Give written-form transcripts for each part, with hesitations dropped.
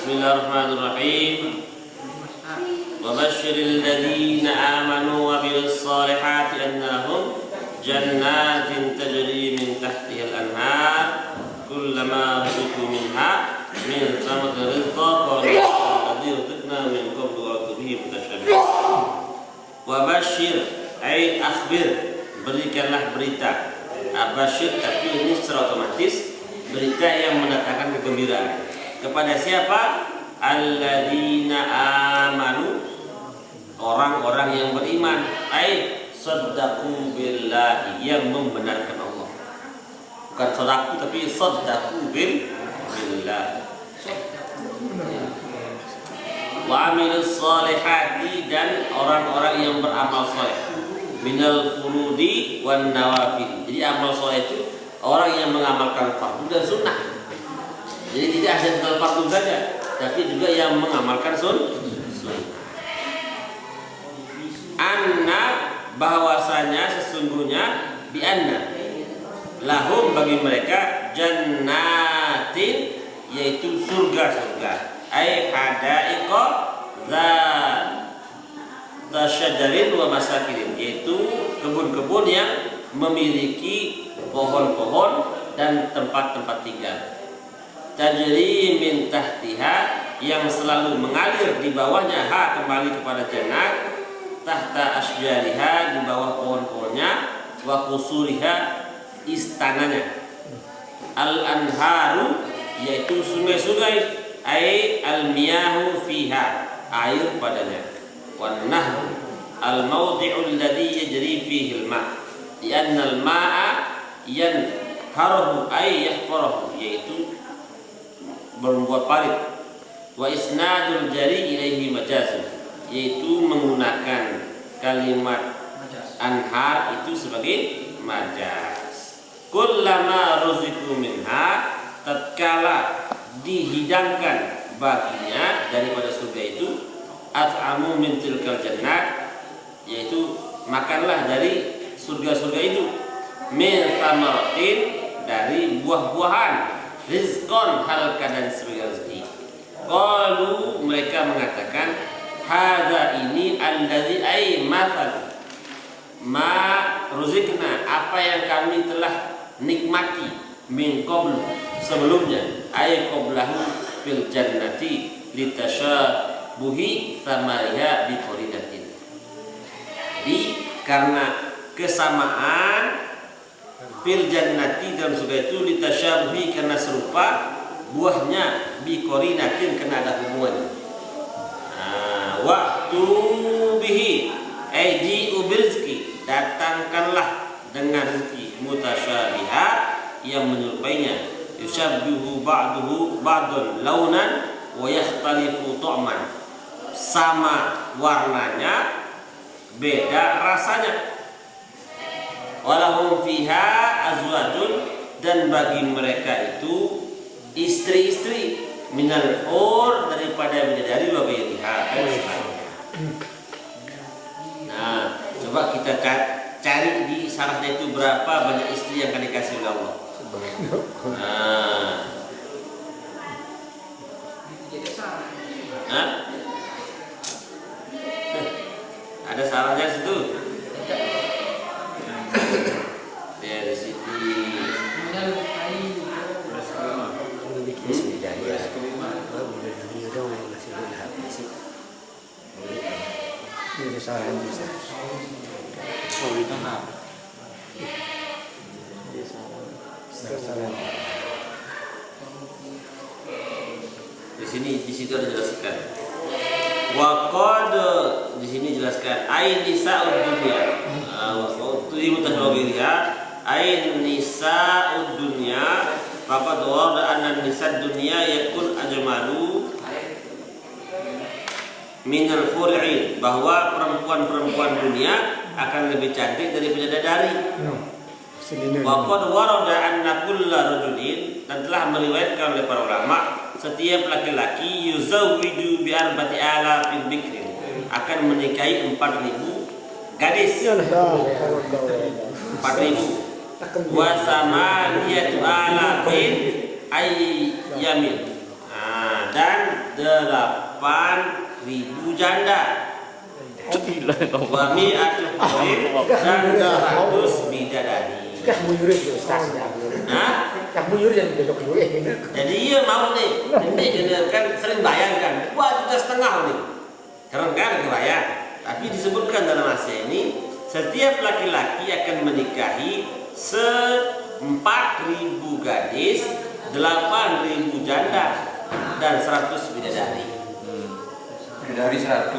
Bismillahirrahmanirrahim. Wa basyiril ladzina amanu wa amilus solihati anna lahum jannatin tajri min tahtihal anhar kullama ruziqu minha min thamaratir rizqa qalu alladzi rizqna min qablu wa bihi mutasyabbih. Wa basyir ay akhbir, berikanlah berita. Abasyir tapi ini secara otomatis berita yang mendatangkan kegembiraan. Kepada siapa? Alladzina amanu, orang-orang yang beriman. Ai saddaqu billahi, yang membenarkan Allah. Bukan sadaku tapi saddaqu billah. Wa amilus solihati, dan orang-orang yang beramal soleh. Minal furudi wan nawafil. Jadi amal soleh itu orang yang mengamalkan fardu dan sunnah. Jadi tidak hanya fardu saja, tapi juga yang mengamalkan sunnah. Anna, bahwasanya sesungguhnya bi anna lahum, bagi mereka jannatin, yaitu surga-surga. Ai hadaiqa zasyajarin wa masakirin, yaitu kebun-kebun yang memiliki pohon-pohon dan tempat-tempat tinggal. Tajri min tahtiha, yang selalu mengalir di bawahnya, ha kembali kepada jannat, tahta asjariha, di bawah pohon-pohonnya, wa qusuriha, istananya. Al anharu, yaitu sungai-sungai, ai al miyahu fiha, air padanya. Wan nahru al mawdi'u alladhi yajri fihi al ma', li'anna al ma'a yanharuhu ay yahfaruhu, yaitu membuat parit. Wa isnadul jari ilaihi majazun, yaitu menggunakan kalimat anhar itu sebagai majaz. Kullama ruziqu minha, tatkala dihidangkan baginya daripada surga itu, at'amu min tilkal jannat, yaitu makanlah dari surga-surga itu, min thamaratin, dari buah-buahan, rizqon, hal keadaan sebagai rezeki. Qalu, mereka mengatakan, hadza, ini alladzi ay mathal ma ruzikna, apa yang kami telah nikmati, min qablu, sebelumnya, ay qablahu fil jannati litasyabuhi thamariha bi qarinatin. Jadi karena kesamaan fil jannati, dalam surga itu, litasyabuhi, karena serupa, buahnya bi qarinatin, karena ada hubungannya. Waktu bihi ay ji'u birizqi, datangkanlah dengan rezeki, mutasyabiha, yang menyerupainya, yushabbihu ba'duhu ba'dun launan wa yakhtalifu ta'man, sama warnanya, beda rasanya. Walahum fiha azwajun, dan bagi mereka itu istri-istri, minal hur, daripada bidadari, wa ghairiha. Nah, coba kita cari di sarahnya itu berapa banyak istri yang akan dikasih oleh Allah. Nah, ada sarahnya situ. Ya, di situ. Di situ ada jelaskan. Waqad, di sini jelaskan ain nisa'ud dunya. Waktu ibu tasawwirnya ain nisa'ud dunya, faqad warada anna nisa'ud dunya yakun ajmalu minal hur'in, bahwa perempuan-perempuan dunia akan lebih cantik dari bidadari. Waqad warada anna kulla rajulin, dan telah meriwayatkan oleh para ulama, setiap laki-laki yuzawwiju bi arba'ati alafin bikrin, akan menikahi 4.000 gadis. 4.000. Wa samaniyatu alafin ayyamin, dan 8.000 janda. Wa mi'atu hurrin dan 100 bidadari. Kah buyur itu Ustaz. Hah? Kah buyur yang duduk dulu ini. Jadi iya mau nih, ini kan sering bayangkan 2,5 juta nih. Keren kan kebayang. Tapi disebutkan dalam ayat ini, setiap laki-laki akan menikahi 4.000 gadis, 8.000 janda dan 100 bidadari. Dari 100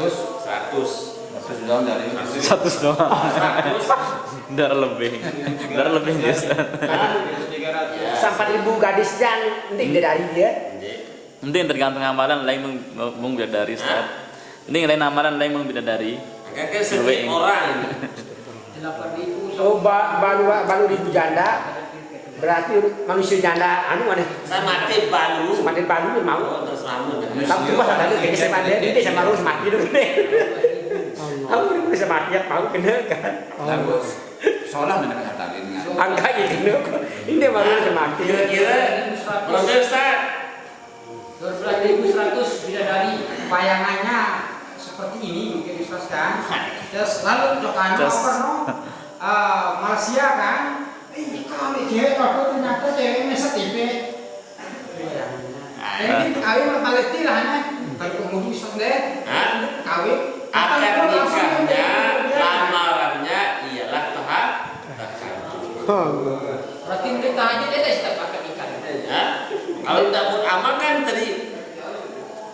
doang dari 100 doang. 100 Darah lebih ya Ustaz. 4.000 gadis yang penting dari dia. Nanti tergantung amalan lain mung bidadari Ustaz. Ini lain amalan lain mung bidadari. Kan setiap orang. Oh, balu ribu janda. Berarti manusia janda anu mana? Saya mati balu. Semakin balu mau. Oh, terus lamun. Tapi pas ada kayak semakin dia sama harus mati dulu deh. Aku bisa mati mau kena kan. Soalnya mana katakan Angka ini ini baru mati. Kira-kira proses Ustaz 12.100 bidadari bayangannya seperti ini mungkin Ustaz kan. Terus lalu jokan Malaysia kan. Kami cewek waktu ternyata ceweknya setipe. Ini kawin Palestina lah nih. Kalau kemudian Ustaz deh, kawin. akad nikahnya, lamarannya ialah tahap. Berarti kita aja deh setiap akad nikah. Ya. Kalau tidak pun amal kan tadi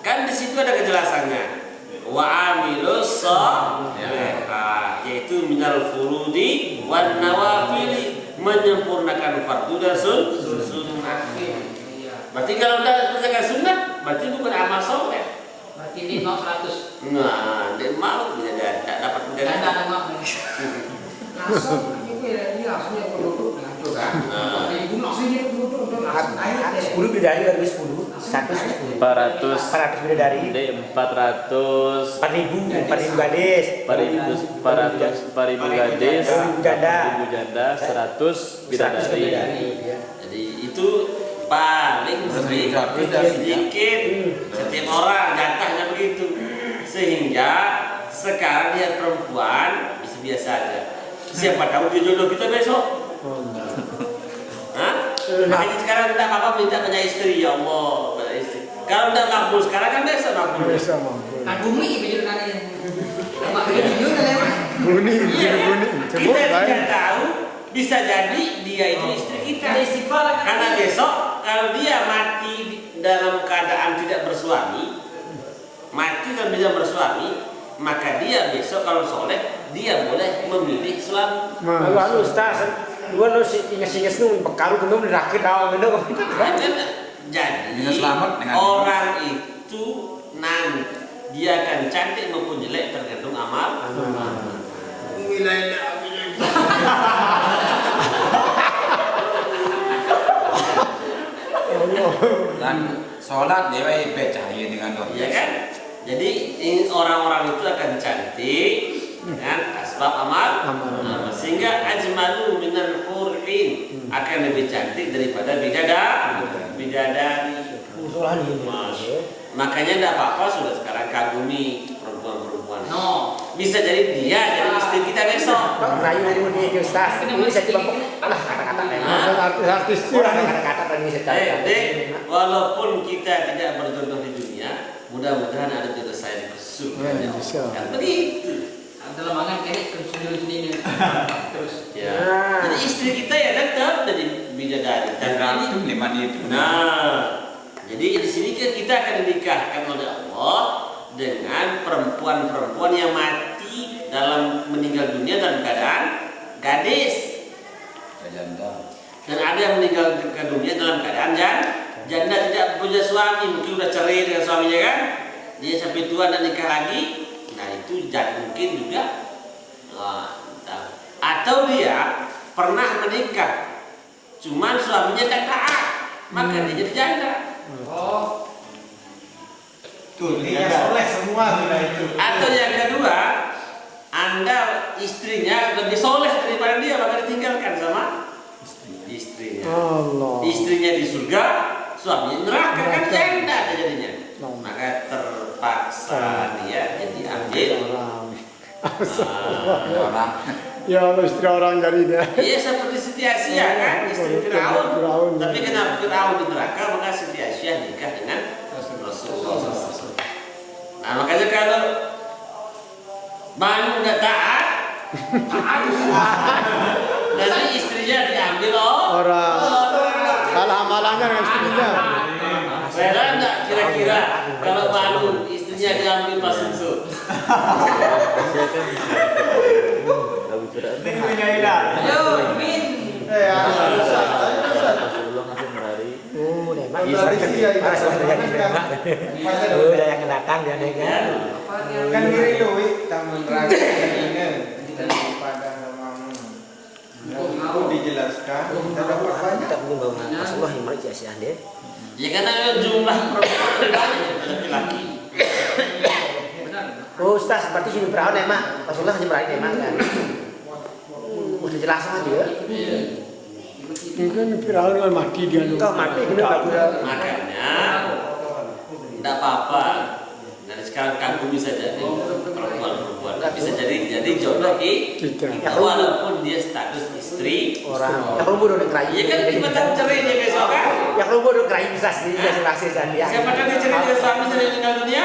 kan di situ ada kejelasannya. Wa amilus sholihah, yaitu minal furudi wan nawafili, menyempurnakan fardu dan sunnah. Berarti kalau tidak mengerjakan sunnah, berarti bukan amal soleh. Berarti ini 100. Nah, dia mau tidak dapat menjaga. Ada mau. Langsung itu dia langsung dia penduduk dengan juga. Ibu langsung dia penduduk langsung naik. 10 bidadari dari 10, 110. 400 bidadari. 400 4.000 gadis. 4.000 gadis, 4.000 janda, 100 bidadari. Jadi itu paling sedikit setiap orang jatahnya begitu, sehingga sekarang lihat perempuan biasa aja. Siapa tahu dia jodoh kita besok. Hah? Makanya sekarang kita apa minta punya istri, ya Allah, punya istri. Kalau tidak makbul sekarang kan besok makbul. Kan bumi begitu kan yang. Mak begitu kan ya. Buni. Kita tidak tahu, bisa jadi dia itu istri kita. Karena besok kalau dia mati dalam keadaan tidak bersuami, maka dia besok kalau soleh dia boleh memilih suami. Lalu Ustaz, dua lo ingat-ingat nu bekaru tu nu rakit awal nu. Jadi selamat dengan orang itu nanti dia akan cantik maupun jelek tergantung amal. dan sholat dia percaya dengan doa. Ya kan? Jadi orang-orang itu akan cantik dengan asbab amal, sehingga ajmalu minal hurrin, akan lebih cantik daripada bidadari. Makanya tidak apa-apa sudah sekarang kagumi perempuan-perempuan. No. Bisa jadi dia jadi istri kita besok. Rayu dari dia Ustaz. Ini saya coba alah kata-kata artis kata-kata tadi saya Dek, walaupun kita tidak berjodoh di dunia, mudah-mudahan ada jodoh saya di surga. Kan begitu. Dalam angan kayak terus ini terus. Ya. Jadi istri kita ya tetap jadi bidadari dan Ratu lima itu. Nah, jadi di sini kan kita akan dinikahkan oleh Allah dengan perempuan-perempuan yang mati dalam meninggal dunia dalam keadaan gadis. Janda. Dan ada yang meninggal dunia dalam keadaan janda tidak punya suami, mungkin udah cerai dengan suaminya kan, dia sampai tua dan nikah lagi. Nah itu mungkin juga, atau dia pernah menikah, cuman suaminya tidak taat, maka dia jadi janda. Oh. Tuh, dia soleh semua sudah itu. Atau yang kedua, Anda istrinya lebih soleh daripada dia, maka ditinggalkan sama istrinya. Allah. Istrinya di surga, suaminya neraka, kan janda jadinya. Maka dia jadi ambil. orang Ya Allah istri orang dari dia. Iya seperti Siti Aisyah kan, istri Firaun. Tapi kenapa Firaun di neraka, maka Siti Aisyah nikah dengan Rasulullah SAW. Nah makanya kalau Banu nggak taat, nanti istrinya diambil Orang salah amalannya dengan istrinya. Saya nggak kira-kira kalau Banu istrinya diambil Mas Unsur. Ini menyainah. Ayo, Min. Rasulullah ngasih merari. Memang Dari sini ya, para saudara yang yang datang dia kan. Kan diri lu, tamun raga ini pada namamu. Itu dijelaskan, kita dapat banyak. Kita mungkin bawa Rasulullah yang mereka Aisyah dia. Ya karena jumlah perempuan banyak laki-laki. Oh Ustaz, berarti sini Firaun emang Rasulullah hanya meraih emang kan. Udah jelas sama dia. Mungkin Firaun kan mati dia. Kau mati kena bagus. Makanya tidak apa-apa. Dari sekarang kamu bisa jadi perempuan-perempuan, bisa jadi jodoh Kita. walaupun dia status istri Orang yang rumbu udah kerai. ya kan cuma tahu cerainya besok kan. Yang rumbu udah kerai bisa sendiri masing-masing dan dia. Siapa tahu dia cerai dari suami sudah meninggal dunia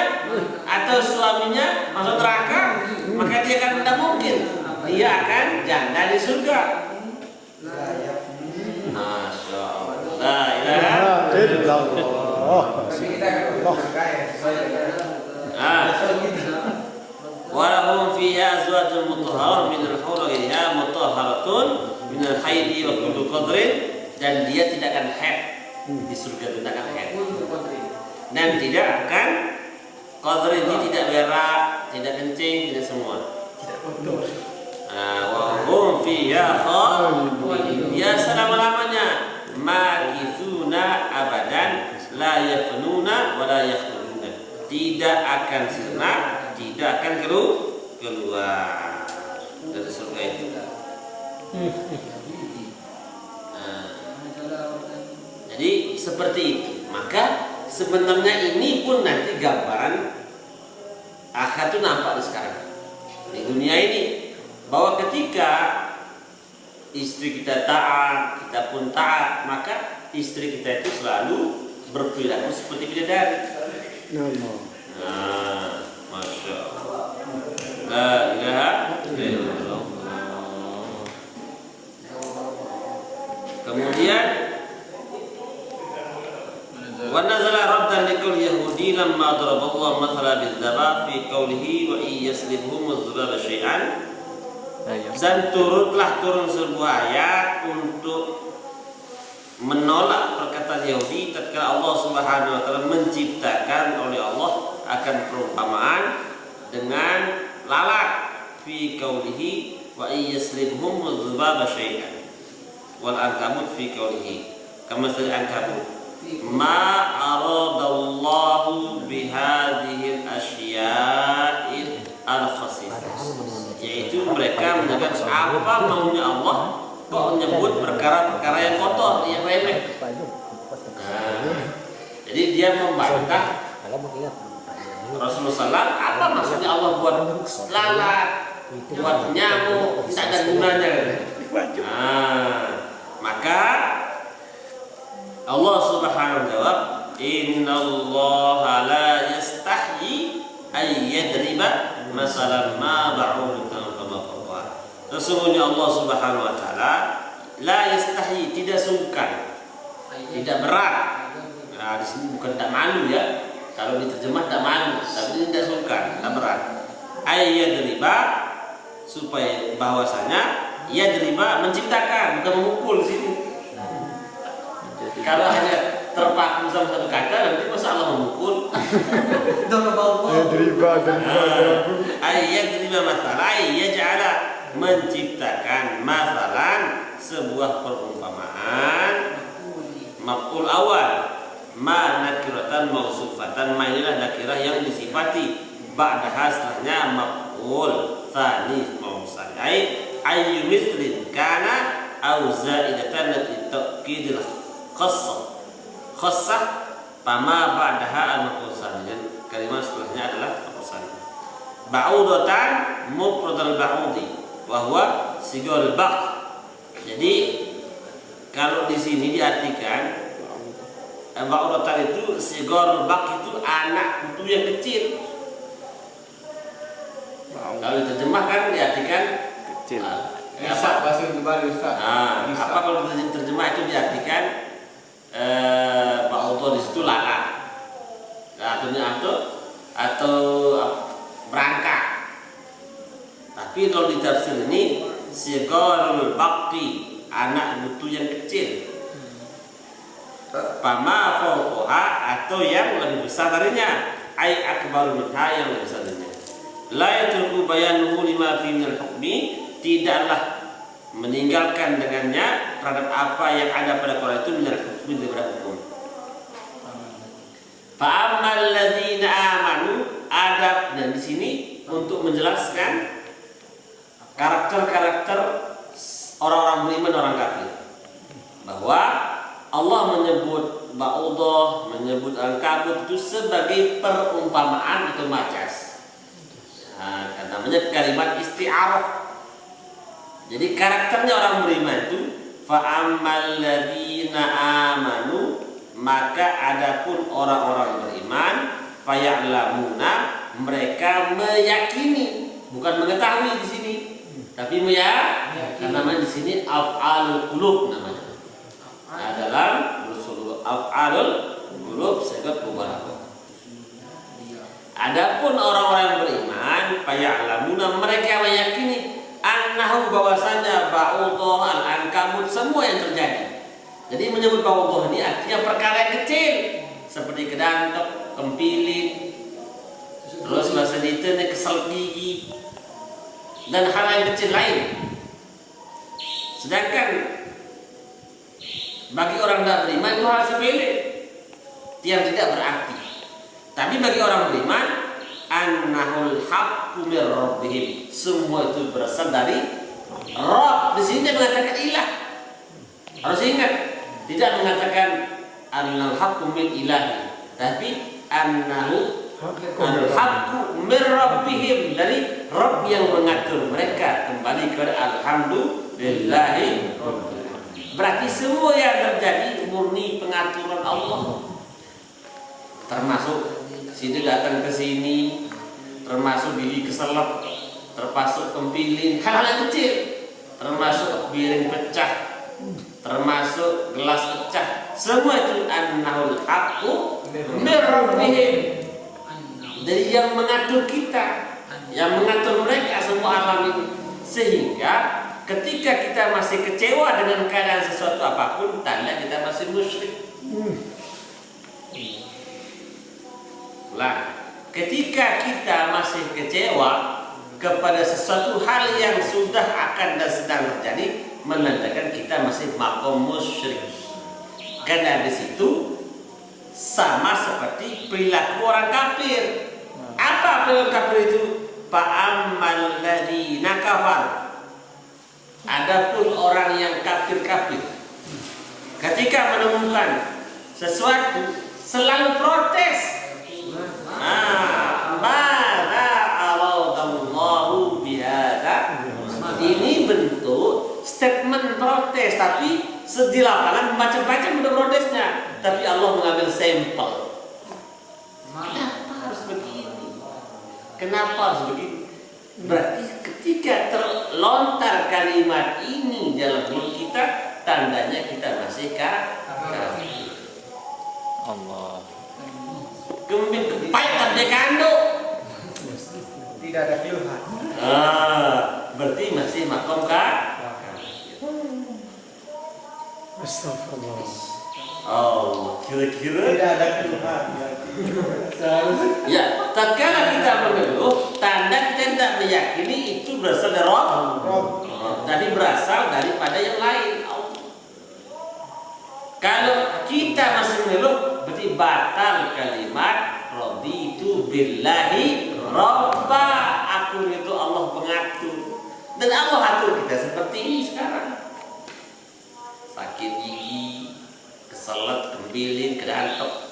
atau suaminya masuk neraka, maka dia kan tidak mungkin dia akan janda di surga. Masya Allah, la ilaha walahum fiha azwajun mutahharah min al-hur ghayriha mutahharatun min al-haidi wa kullu qadrin, dan dia tidak akan haid di surga, tidak akan haid dan tidak akan qadrin, dia tidak berak, tidak kencing, tidak semua. Wa hum fiha khalidun, ya selama-lamanya, makithuna abadan la yafnuna wa la yakhluduna, tidak akan sirna, tidak akan keluar dari surga itu. Jadi seperti itu. Maka sebenarnya ini pun nanti gambaran akhirat itu nampak di sekarang di dunia ini, bahwa ketika istri kita taat, kita pun taat, maka istri kita itu selalu berperilaku seperti bidadari. Nah, masya Allah. La ilaha illallah. Kemudian wa nazala rabdan likul yahudi lamma daraballahu mathala bidzaba fi qawlihi wa iyaslibhum az-zulala syai'an, dan turun sebuah ayat untuk menolak perkataan Yahudi tatkala Allah Subhanahu wa taala menciptakan oleh Allah akan perumpamaan dengan lalat fi qaulihi wa iyaslibhum dzubaba syai'an wal ankabut fi qaulihi kama sal ankabut ma aradallahu bihadhihi al-asya'il al-khasisah, yaitu mereka menyebut apa maunya Allah kok menyebut perkara-perkara yang kotor, yang remeh. Jadi dia membantah Rasulullah SAW, apa maksudnya Allah buat lalat, buat nyamuk, tidak ada gunanya. Maka Allah Subhanahu wa jawab, innallaha la yastahyi ay yadriba masalan ma ba'udatan fama fawqa. Sesungguhnya Allah Subhanahu wa taala la yastahyi, tidak sungkan, tidak berat. Nah, di sini bukan tak malu ya. Kalau diterjemah tak malu, tapi tidak sungkan, tak berat. Ay yadriba, supaya bahwasanya yadriba menciptakan, bukan memukul di sini. Kalau hanya terpaku sama satu kata, nanti masa Allah memukul. Yadriba masalah, yaj'ala, menciptakan masalan, sebuah perumpamaan. Maf'ul awal, ma nakiratan mausufatan, ma inilah nakirah yang disifati, ba'daha setelahnya maf'ul tsani mausal, ayyu mithlin kana au zaidatan litakidil khassah pama ba'daha al-maf'ul tsani, dan kalimat setelahnya adalah maf'ul ba'udatan mufradul ba'udi wa huwa sigol baq. Jadi kalau di sini diartikan ba'udatan itu sigol baq itu anak kutu yang kecil. Kalau diterjemahkan diartikan Kecil. Bisa bahasa kembali Ustaz. Apa kalau diterjemah itu diartikan ba'udah di situ lalat. Atau berangkat. Tapi kalau di tafsir ini sigharul baqi, anak butuh yang kecil. Pama fawqaha, atau yang lebih besar darinya, ai akbarul minha, yang lebih besar darinya. La yatruku bayanuhu lima fi minal hukmi, tidaklah meninggalkan dengannya terhadap apa yang ada pada Quran itu minal hukmi, daripada hukum. Fa'ammal ladzina amanu, adab, dan di sini untuk menjelaskan karakter-karakter orang-orang beriman, orang kafir, bahwa Allah menyebut ba'udah, menyebut al-kabut itu sebagai perumpamaan atau majas. Namanya kalimat isti'arah. Jadi karakternya orang beriman itu fa'ammal ladzina amanu, maka adapun orang-orang beriman, faya'lamuna, mereka meyakini, bukan mengetahui di sini, tapi meyakini. Namanya di sini af'alul qulub namanya. Dalam usul af'alul qulub sekat mubarakah. Adapun orang-orang yang beriman, faya'lamuna, mereka meyakini annahu, bahwasanya ba'udah, al-ankabut, semua yang terjadi. Jadi menyebut ba'udah ini artinya perkara yang kecil, seperti kedantok, kempilin, terus bahasa detailnya kesel gigi, dan hal yang kecil lain. Sedangkan bagi orang tidak beriman itu hal sepele yang tidak berarti. Tapi bagi orang beriman, annahul haqqu mir rabbihim, semua itu berasal dari Rabb. Di sini dia mengatakan ilah. Harus ingat, tidak mengatakan annal haqqu min ilahi, tapi annahu al-haqqu mir rabbihim, dari Rabb yang mengatur mereka kembali kepada alhamdulillahi. Berarti semua yang terjadi murni pengaturan Allah, termasuk sini datang ke sini, termasuk gigi keselak, termasuk kempilin, hal-hal yang kecil, termasuk piring pecah, termasuk gelas pecah, semua itu annahul haqqu mir rabbihim, dari yang mengatur kita, yang mengatur mereka semua alam ini. Sehingga ketika kita masih kecewa dengan keadaan sesuatu apapun, tanda kita masih musyrik. Lah, ketika kita masih kecewa kepada sesuatu hal yang sudah akan dan sedang terjadi, menandakan kita masih makom musyrik. Karena di situ sama seperti perilaku orang kafir. Apa perilaku kafir itu? Fa'ammal ladzina kafar, adapun orang yang kafir-kafir, ketika menemukan sesuatu selalu protes. Mada aradallahu bihada, ini bentuk statement protes, tapi di lapangan macam-macam bentuk protesnya, tapi Allah mengambil sampel. Kenapa harus begini? Kenapa harus begini? Berarti ketika terlontar kalimat ini dalam mulut kita, tandanya kita masih kafir. Allah. Kemudian kepaikan dia kandung. Tidak ada pilihan. Berarti masih makom kafir. Astagfirullah. Oh, kira-kira Tidak ada pilihan. ya, tatkala kita mengeluh, tanda kita tidak meyakini itu berasal dari Rabb, tapi berasal daripada yang lain. Kalau kita masih mengeluh, berarti batal kalimat raditu billahi rabba, aku itu Allah pengatur, dan Allah atur kita seperti ini sekarang. Sakit gigi, keselet, kembilin, kedantok,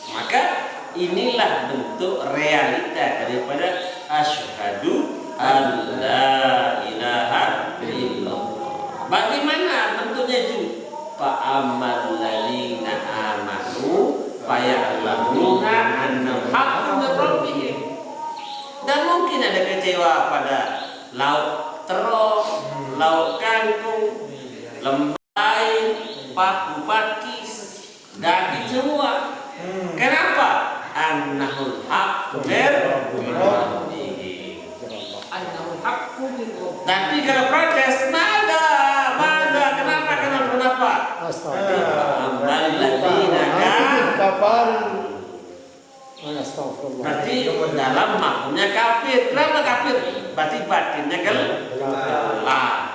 maka inilah bentuk realita daripada asyhadu alla ilaha illallah. Bagaimana bentuknya itu? Fa'amal ladzina amanu faya'lamuna annahu haqqun min rabbihim. Dan mungkin ada kecewa pada lauk terong, lauk kangkung, lembai, paku pakis, daging semua. Kenapa? Annahul haqqu min rabbihim. Annahul haqqu min rabbihim. Tapi kalau protes, kenapa? Astagfirullah. Amal ladzina Astagfirullah. berarti dalam maknanya kafir. Kenapa kafir? Berarti batinnya gelap.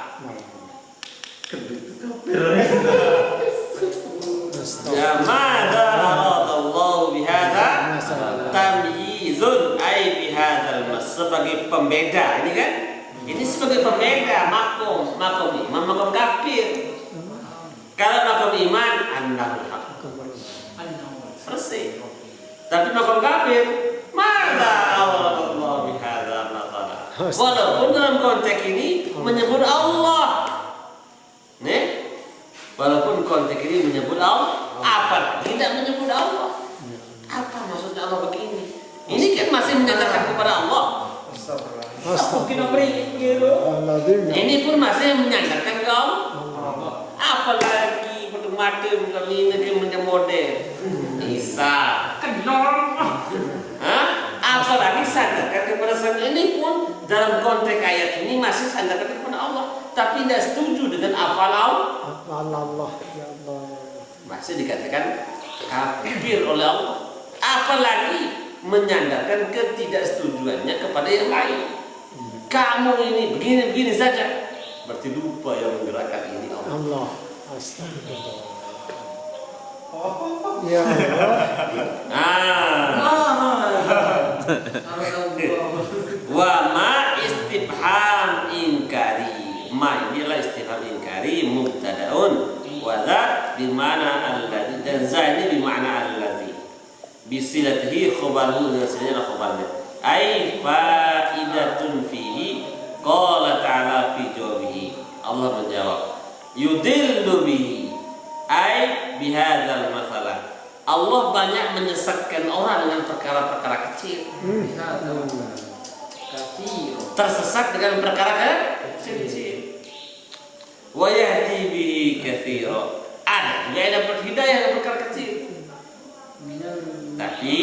Ya madza aradallahu bihadza tamyizun ay bihadzal mas, sebagai pembeda. Ini kan? Ini sebagai pembeda makom iman, makom kafir. Kalau makom iman annahul haq. Selesai. Tapi makom kafir, madza aradallahu bihadza matala. Walaupun dalam konteks ini menyebut Allah. Nih, walaupun konteks ini menyebut Allah, apa tidak menyebut Allah? Apa maksudnya Allah begini? Ini kan masih menyatakan kepada Allah. Mungkin ini pun masih menyandarkan ke Allah. Apalagi pada mati kami ini model Isa. Apalagi sandarkan kepada Sang. Ini pun dalam konteks ayat ini masih sandarkan kepada Allah, tapi tidak setuju dengan Allah. Ya Allah. Masih dikatakan kafir oleh Allah. Apalagi menyandarkan ketidaksetujuannya kepada yang lain. Kamu ini begini saja, berarti lupa yang menggerakkan ini Allah. Astagfirullah. Ya Wa ma istifham inkari. Ma inilah istifham inkari mubtadaun wa dza bimana alladzi, dan za ini bimana alladzi. Bisilatihi khabaru, dan sebenarnya khabarnya. Ai faidatun fihi qala ta'ala fi jawabihi. Allah menjawab yudillu bihi ai bihadzal masalah. Allah banyak menyesatkan orang dengan perkara-perkara kecil. Tersesat dengan perkara kecil. Wa yahdi bihi katsira. Ada juga yang dapat hidayah dengan perkara kecil. Tapi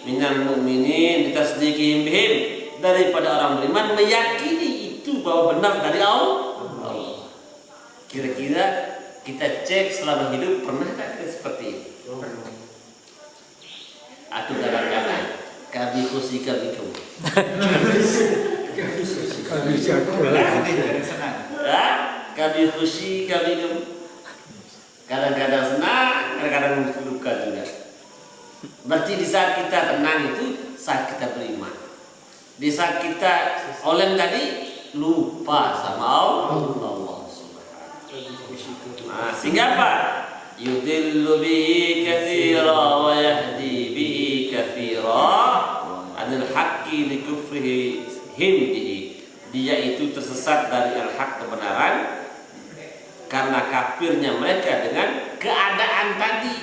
minal mu'minin ditasdiqihim bihim, daripada orang beriman meyakini itu bahwa benar dari Allah. Kira-kira kita cek selama hidup pernah tak seperti ini? Atau kadang-kadang kami khusi kami kamu. Kami khusi kami kamu. Kadang-kadang senang, kadang-kadang luka juga. Berarti di saat kita tenang itu saat kita beriman. Di saat kita oleng tadi lupa sama Allah Subhanahu. Nah, sehingga apa? Yudillu bihi katsira wa yahdi bihi katsira anil haqqi li kufrihim bihi. Dia itu tersesat dari al-haq, kebenaran, karena kafirnya mereka dengan keadaan tadi.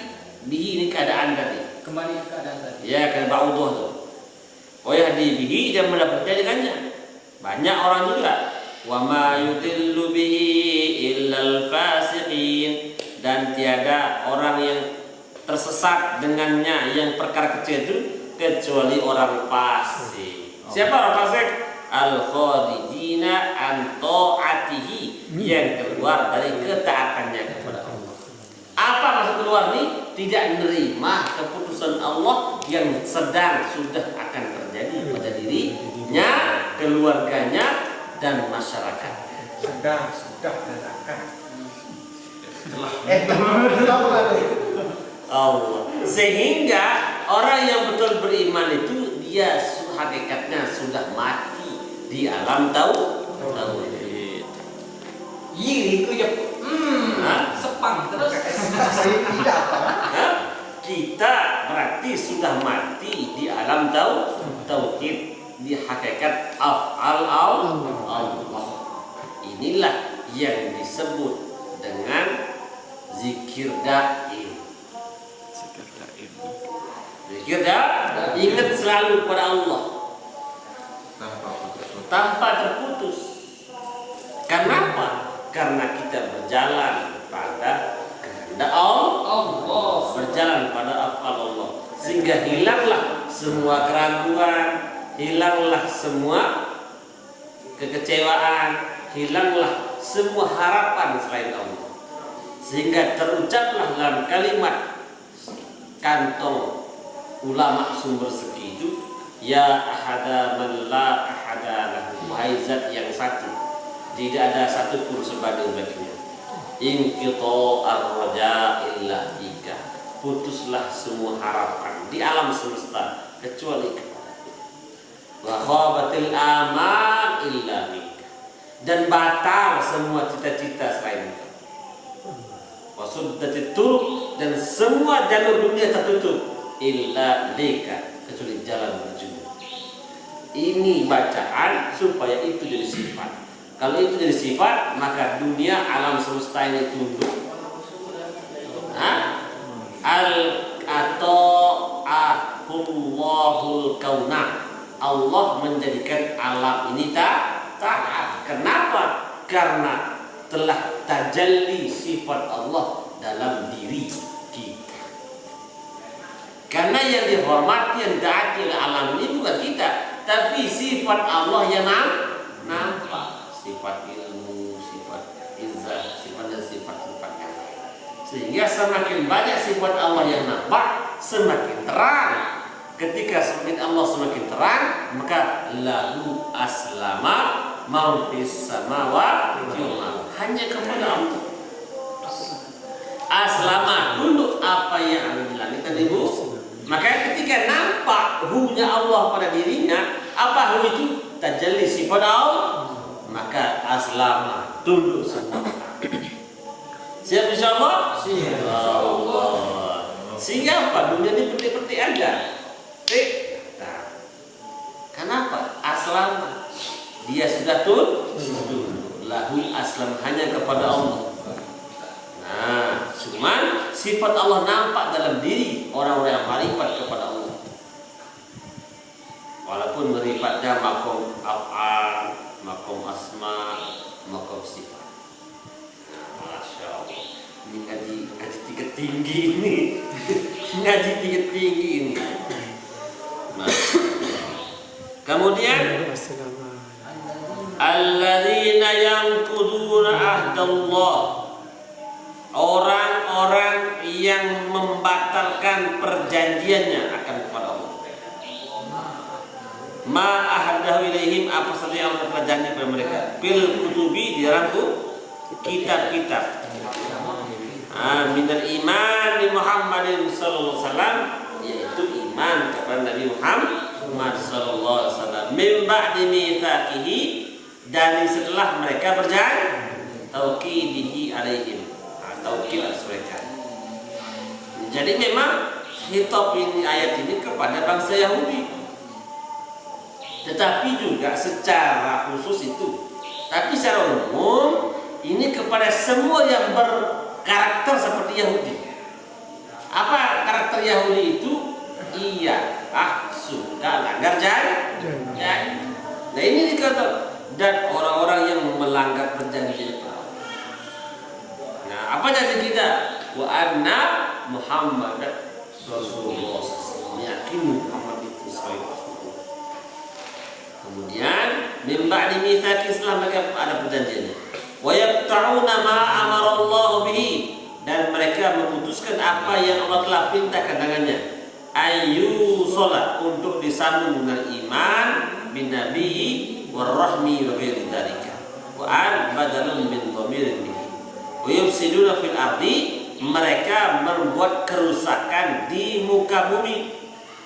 Bihi ini keadaan tadi. Kembali ke keadaan tadi. Ya, kan ba'udhuh itu. Wa yahdi bihi, dan mendapatkan dengannya. Banyak orang juga. Wa ma yudillu bihi illal fasiqin, dan tiada orang yang tersesat dengannya yang perkara kecil itu kecuali orang fasik. Siapa orang fasik? Al-kharijina an ta'atihi, yang keluar dari ketaatannya kepada Allah. Apa maksud keluar ini? Tidak menerima keputusan Allah yang sedang sudah akan terjadi pada dirinya, keluarganya, dan masyarakat. Sudah dan akan. Allah. Sehingga orang yang betul beriman itu dia hakikatnya sudah mati di alam tauhid. Iri itu ya. Sepang terus. Tidak apa? kita berarti sudah mati di alam tauhid, di hakikat af'al Allah. Inilah yang disebut dengan zikir daim. Zikir daim, ingat selalu pada Allah tanpa terputus. Kenapa? Karena kita berjalan pada kehendak Allah, berjalan pada af'al Allah, sehingga hilanglah semua keraguan, hilanglah semua kekecewaan, hilanglah semua harapan selain Allah, sehingga terucaplah dalam kalimat kantong ulama sumber segi itu, ya ahada man la ahada lahu, wahai zat yang satu, tidak ada satupun sebanding baginya. Inqita ar-raja illa bika, putuslah semua harapan di alam semesta kecuali kepada. Wa khabatil amal illa bika, dan batal semua cita-cita selain Engkau. Wa suddatit turuq, dan semua jalur dunia tertutup illa bika, kecuali jalan menuju. Ini bacaan supaya itu jadi sifat. Kalau itu jadi sifat, maka dunia alam semesta ini tunduk. Al-Ato'ahullahul kauna, Allah menjadikan alam ini taat. Kenapa? Karena telah tajalli sifat Allah dalam diri kita. Karena yang dihormati, yang ditaati oleh alam ini bukan kita, tapi sifat Allah yang nampak. Sifat ilmu, sifat izzah, sifat dan sifat-sifat yang lain. Sehingga semakin banyak sifat Allah yang nampak, semakin terang. Ketika semakin Allah semakin terang, maka lahu aslama man fis samawati wal ardh, hanya kepada Allah. Aslama, tunduk apa yang ada di langit dan di bumi. Maka ketika nampak hu-nya Allah pada dirinya, apa hu itu? Tajalli sifat Allah. Maka aslama, tunduk semua. Siap insyaallah? Siap insyaallah. Sehingga apa? Dunia ini penting-penting aja. Kenapa? Aslama, dia sudah tunduk. Lahu aslam, hanya kepada Allah. Nah, cuman sifat Allah nampak dalam diri orang-orang yang marifat kepada Allah. Walaupun marifatnya makom af'al, makom asma, makom sifat. Masya Allah, ini ngaji tingkat tinggi ini. Ngaji tingkat tinggi ini. Kemudian alladzina yanquduna ahdallah, orang-orang yang membatalkan perjanjiannya akan kepada Allah. Ma ahadahu ilaihim, apa saja yang Allah telah janji kepada mereka. Bil kutubi, di dalam kitab-kitab. Minal iman di Muhammadin sallallahu alaihi wasallam, yaitu iman kepada Nabi Muhammad sallallahu alaihi wasallam. Min ba'di mitsaqihi, dari setelah mereka berjanji, tauqidihi alaihim, taukid atas mereka. Jadi memang hitop ini, ayat ini kepada bangsa Yahudi, tetapi juga secara khusus itu. Tapi secara umum ini kepada semua yang berkarakter seperti Yahudi. Apa karakter Yahudi itu? Iya, suka langgar janji. Nah ini dikata, dan orang-orang yang melanggar perjanjian. Nah, apa janji kita? Wa anna Muhammad Rasulullah, meyakini Muhammad itu sebagai kemudian mimba di mitsaqi, setelah mereka ada perjanjiannya. Wa yaqta'una ma amara Allah bihi, dan mereka memutuskan apa yang Allah telah perintahkan dengannya. Ayu salat, untuk disambung dengan iman bin nabi warahmi wa ghairi dzalika. Wa an badalun min dhamirin bihi. Wa yufsiduna fil ardi, mereka membuat kerusakan di muka bumi.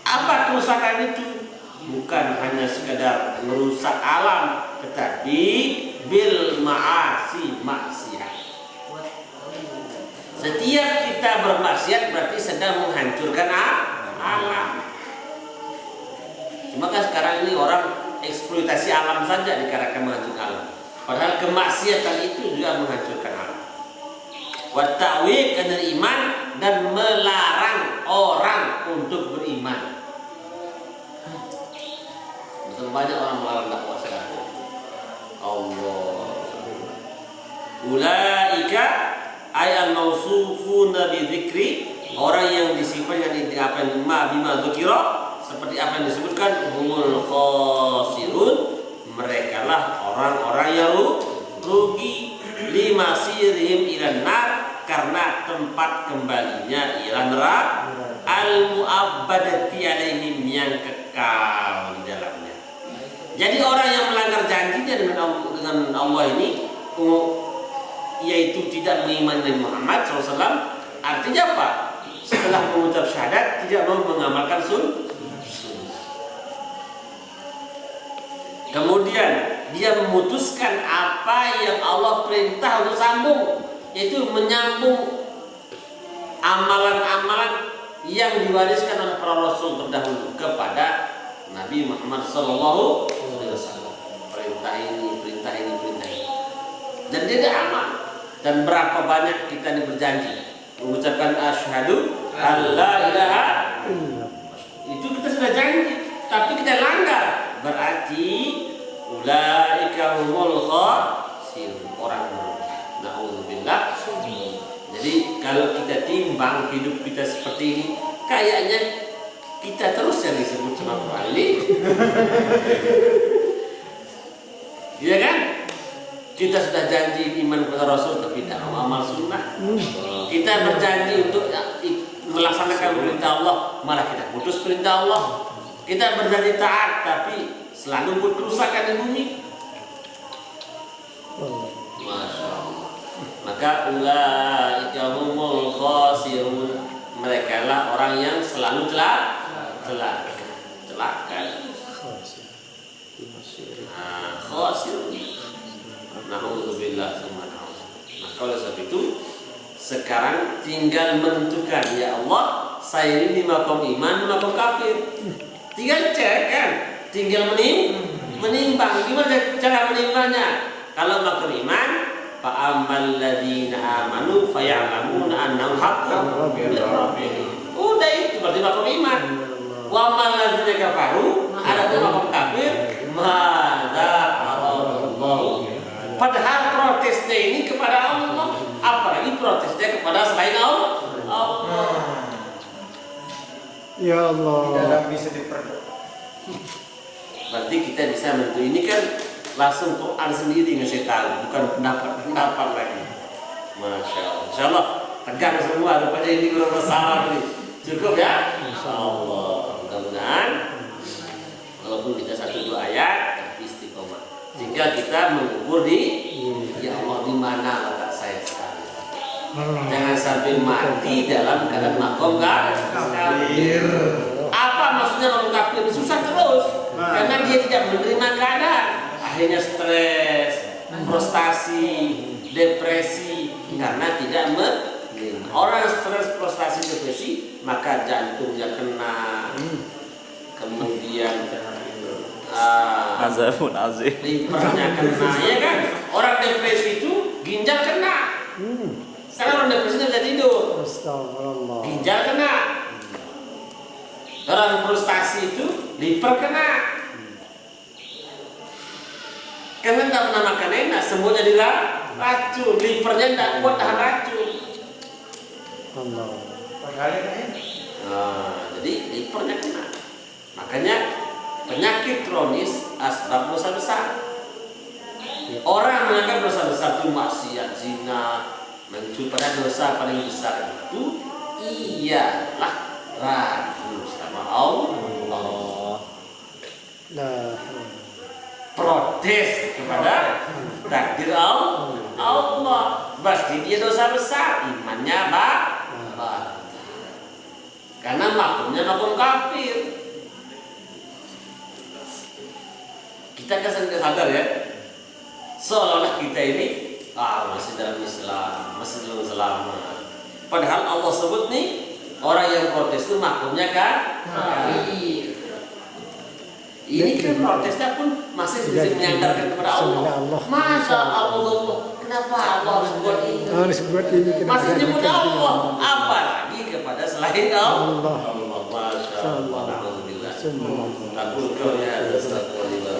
Apa kerusakan itu? Bukan hanya sekedar merusak alam, tetapi bil ma'asi, maksiat. Setiap kita bermaksiat berarti sedang menghancurkan alam. Cuma kan sekarang ini orang eksploitasi alam saja dikarenakan menghancurkan alam. Padahal kemaksiatan itu juga menghancurkan alam. Wa ta'wid dari iman dan melarang orang untuk beriman. Betul banyak orang melarang dakwah sekarang. Allah. Ulaika ayat mausufuna bi dzikri, orang yang disifat yang apa yang bima dzikra, seperti apa yang disebutkan humul khasirun, mereka lah orang-orang yang rugi lima sirihim ilan nar, karena tempat kembalinya ialah neraka al muabbadati alaihim, yang kekal di dalamnya. Jadi orang yang melanggar janjinya dengan Allah ini, yaitu tidak mengimani Nabi Muhammad SAW, artinya apa? Setelah mengucap syahadat tidak mau mengamalkan sunnah. Kemudian dia memutuskan apa yang Allah perintah untuk sambung, yaitu menyambung amalan-amalan yang diwariskan oleh para rasul terdahulu kepada Nabi Muhammad SAW. Perintah ini, perintah ini, perintah ini, dan dia tidak aman. Dan berapa banyak kita ini berjanji mengucapkan asyhadu alla ilaha illallah, itu kita sudah janji, tapi kita langgar, berarti ulaika humul khasirun, orang naudzubillah. Jadi kalau kita timbang hidup kita seperti ini, kayaknya kita terus yang disebut sama Quran ini. Iya kan? Kita sudah janji iman kepada Rasul tapi tidak amal sunnah. Kita berjanji untuk melaksanakan perintah Allah, malah kita putus perintah Allah. Kita berjanji taat tapi selalu buat kerusakan di bumi. Masya Allah. Maka ulaika humul khasirun, mereka lah orang yang selalu celaka. Khasirun. Na'udzubillah tsumma na'udzubillah. Maka oleh sebab itu sekarang tinggal menentukan, ya Allah, saya ini makom iman, makom kafir. Tinggal cek kan, tinggal menimbang. Gimana cara menimbangnya? Kalau makom iman, fa ammal ladzina amanu fayalamuna annahu haqqun min rabbihim. Udah itu berarti makom iman. Wa ammal ladzina kafaru, ada makom kafir, madza aradallahu. Padahal protesnya ini kepada Allah, apalagi protesnya kepada selain Allah. Ya Allah. Tidak bisa diperdebat. Berarti kita bisa menentu ini kan langsung Quran sendiri ngasih tahu, bukan pendapat lagi. Masya Allah. Insya Allah tegang semua. Rupanya ini kurang masalah nih. Cukup ya? Insya Allah. Mudah-mudahan walaupun kita 1-2 ayat tapi istiqomah. Jika kita mengukur di ya Allah, di mana letak saya sekarang. Jangan sampai mati dalam keadaan makom kafir. Apa maksudnya makom kafir? Susah terus karena dia tidak menerima keadaan. Akhirnya stres, frustasi, depresi karena tidak menerima. Orang stres, frustasi, depresi, maka jantungnya kena, kemudian azabun azim, livernya kena, ya kan? Orang depresi itu ginjal kena. Sekarang orang depresi tidak bisa tidur, Astagfirullah. ginjal kena. Orang frustasi itu liver kena. Karena tidak pernah makan enak, semua jadi racun. Livernya tidak kuat tahan racun. Allah. Jadi livernya kena. Makanya penyakit kronis asbab dosa besar. Orang menganggap dosa besar itu maksiat, zina, mencuri, pada dosa paling besar itu ialah ragu sama Allah. Nah, Protes kepada takdir Allah. Pasti dia dosa besar, imannya batal. Karena makumnya makum kafir. Kita kan sadar ya, seolah-olah kita ini masih dalam Islam, masih belum selamat. Padahal Allah sebut nih orang yang protes itu maklumnya kan kafir. Ini kan protesnya pun masih bisa menyandarkan kepada Allah. Masa Allah, kenapa Allah harus buat ini? Harus buat ini. Masih nyebut Allah, apalagi kepada selain Allah. Masya Allah. Alhamdulillah. Aku kau ya ada satu lima.